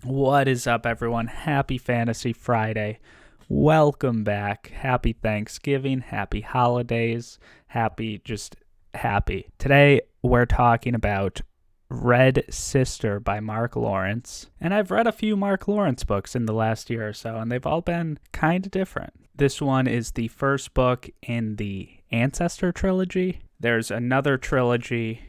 What is up, everyone? Happy Fantasy Friday. Welcome back. Happy Thanksgiving. Happy holidays. Happy. Today, we're talking about Red Sister by Mark Lawrence. And I've read a few Mark Lawrence books in the last year or so, and they've all been kind of different. This one is the first book in the Ancestor trilogy. There's another trilogy.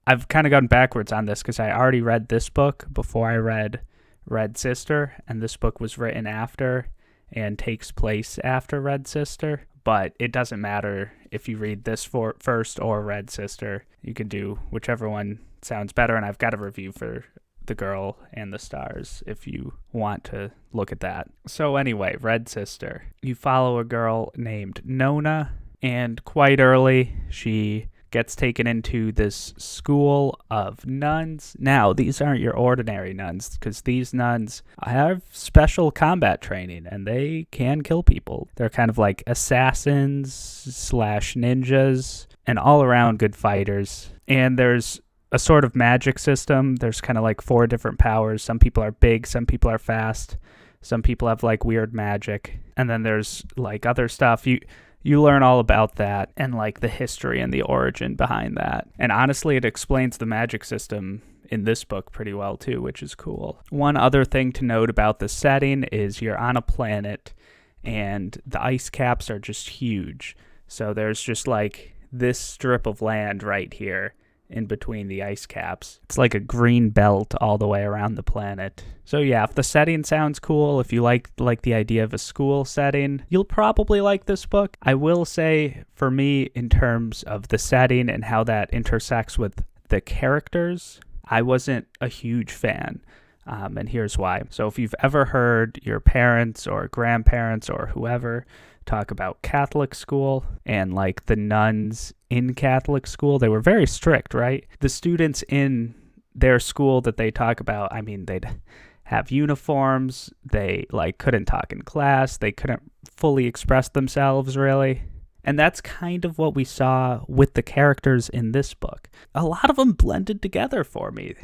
I've kind of gone backwards on this because I already read this book before I read Red Sister, and this book was written after and takes place after Red Sister. But it doesn't matter if you read this first or Red Sister. You can do whichever one sounds better, and I've got a review for The Girl and the Stars if you want to look at that. So anyway, Red Sister. You follow a girl named Nona, and quite early she gets taken into this school of nuns. Now, these aren't your ordinary nuns, because these nuns have special combat training, and they can kill people. They're kind of like assassins / ninjas, and all around good fighters. And there's a sort of magic system. There's kind of like 4 different powers. Some people are big, some people are fast, some people have like weird magic. And then there's like other stuff. You learn all about that and like the history and the origin behind that. And honestly, it explains the magic system in this book pretty well too, which is cool. One other thing to note about the setting is you're on a planet and the ice caps are just huge. So there's just like this strip of land right here in between the ice caps. It's like a green belt all the way around the planet. So yeah, if the setting sounds cool, if you like the idea of a school setting, you'll probably like this book. I will say, for me, in terms of the setting and how that intersects with the characters, I wasn't a huge fan. And here's why. So if you've ever heard your parents or grandparents or whoever talk about Catholic school and like the nuns in Catholic school, they were very strict, right? The students in their school that they talk about, I mean, they'd have uniforms, they like couldn't talk in class, they couldn't fully express themselves really. And that's kind of what we saw with the characters in this book. A lot of them blended together for me.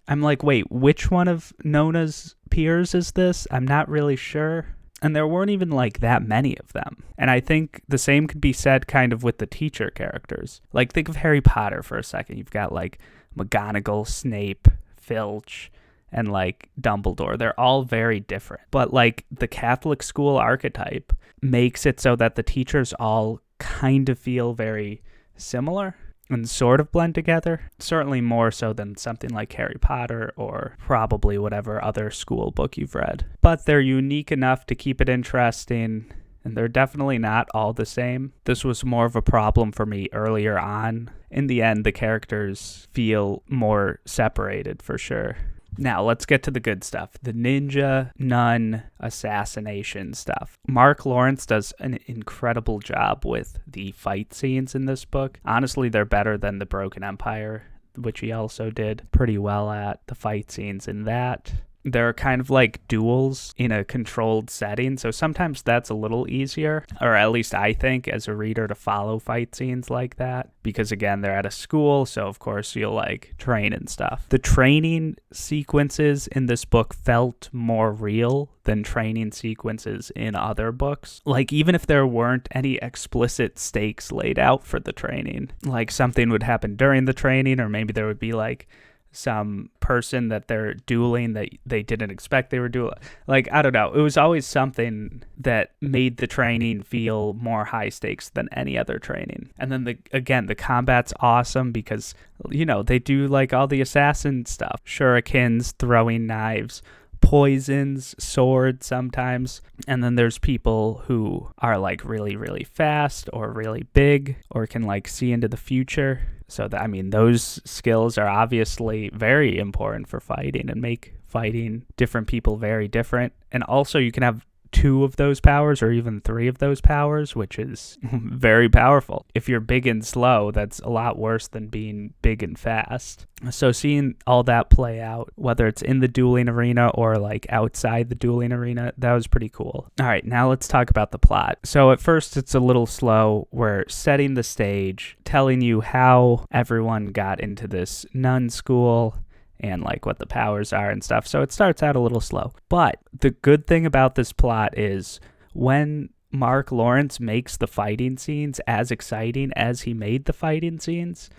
I'm like, wait, which one of Nona's peers is this? I'm not really sure. And there weren't even like that many of them. And I think the same could be said kind of with the teacher characters. Like, think of Harry Potter for a second. You've got like McGonagall, Snape, Filch, and like Dumbledore. They're all very different. But like the Catholic school archetype makes it so that the teachers all kind of feel very similar and sort of blend together. Certainly more so than something like Harry Potter or probably whatever other school book you've read. But they're unique enough to keep it interesting, and they're definitely not all the same. This was more of a problem for me earlier on. In the end, the characters feel more separated for sure. Now, let's get to the good stuff. The ninja, nun, assassination stuff. Mark Lawrence does an incredible job with the fight scenes in this book. Honestly, they're better than The Broken Empire, which he also did pretty well at. The fight scenes in that. They're kind of like duels in a controlled setting, so sometimes that's a little easier, or at least I think, as a reader, to follow fight scenes like that, because again, they're at a school, so of course you'll like train and stuff. The training sequences in this book felt more real than training sequences in other books. Like, even if there weren't any explicit stakes laid out for the training, like something would happen during the training, or maybe there would be like some person that they're dueling that they didn't expect they were dueling. Like, I don't know. It was always something that made the training feel more high stakes than any other training. And then the combat's awesome because, you know, they do like all the assassin stuff. Shurikens, throwing knives, poisons, swords sometimes. And then there's people who are like really, really fast or really big or can like see into the future. So that, I mean, those skills are obviously very important for fighting and make fighting different people very different. And also you can have 2 of those powers or even 3 of those powers, which is very powerful. If you're big and slow, that's a lot worse than being big and fast. So seeing all that play out, whether it's in the dueling arena or like outside the dueling arena, that was pretty cool. All right, now let's talk about the plot. So at first it's a little slow. We're setting the stage, telling you how everyone got into this nun school and like what the powers are and stuff. So it starts out a little slow. But the good thing about this plot is when Mark Lawrence makes the fighting scenes as exciting as he made the fighting scenes,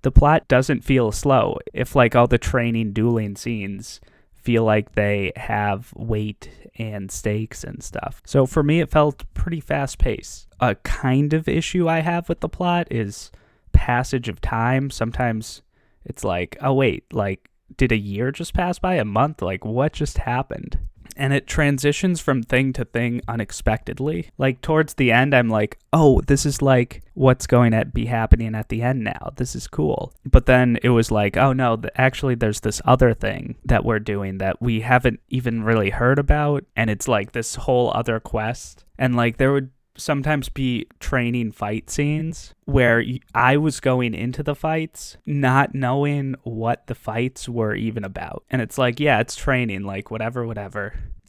the plot doesn't feel slow. If like all the training dueling scenes feel like they have weight and stakes and stuff. So for me, it felt pretty fast paced. A kind of issue I have with the plot is passage of time. Sometimes it's like, oh wait, like did a year just pass by? A month? Like what just happened? And it transitions from thing to thing unexpectedly. Like towards the end, I'm like, oh, this is like what's going to be happening at the end now. This is cool. But then it was like, oh no, actually there's this other thing that we're doing that we haven't even really heard about. And it's like this whole other quest. And like there would sometimes be training fight scenes where I was going into the fights not knowing what the fights were even about. And it's like, yeah, it's training, like whatever.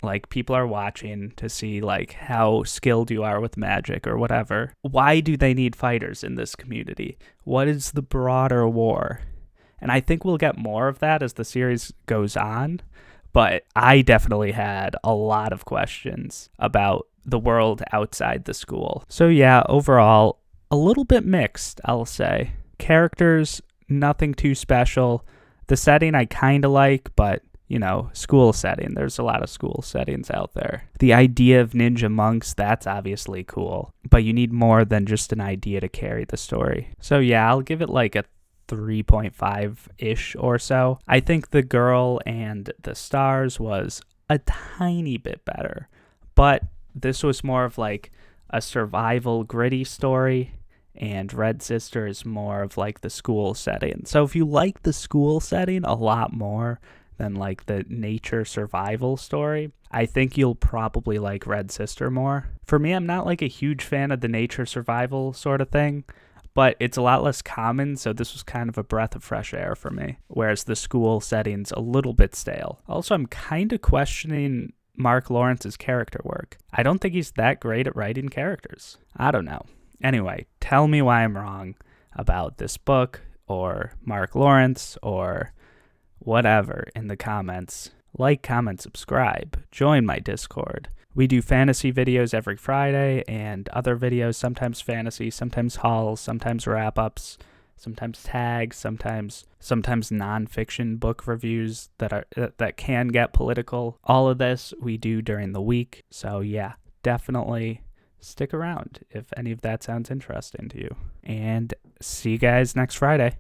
Like people are watching to see like how skilled you are with magic or whatever. Why do they need fighters in this community? What is the broader war? And I think we'll get more of that as the series goes on. But I definitely had a lot of questions about the world outside the school. So yeah, overall, a little bit mixed, I'll say. Characters, nothing too special. The setting I kind of like, but, you know, school setting. There's a lot of school settings out there. The idea of ninja monks, that's obviously cool. But you need more than just an idea to carry the story. So yeah, I'll give it like a 3.5-ish or so. I think The Girl and the Stars was a tiny bit better. But this was more of like a survival gritty story, and Red Sister is more of like the school setting. So if you like the school setting a lot more than like the nature survival story, I think you'll probably like Red Sister more. For me, I'm not like a huge fan of the nature survival sort of thing, but it's a lot less common, so this was kind of a breath of fresh air for me, whereas the school setting's a little bit stale. Also, I'm kind of questioning Mark Lawrence's character work. I don't think he's that great at writing characters. I don't know. Anyway, tell me why I'm wrong about this book or Mark Lawrence or whatever in the comments. Like, comment, subscribe. Join my Discord. We do fantasy videos every Friday and other videos, sometimes fantasy, sometimes hauls, sometimes wrap-ups, sometimes tags, sometimes nonfiction book reviews that can get political. All of this we do during the week. So yeah, definitely stick around if any of that sounds interesting to you. And see you guys next Friday.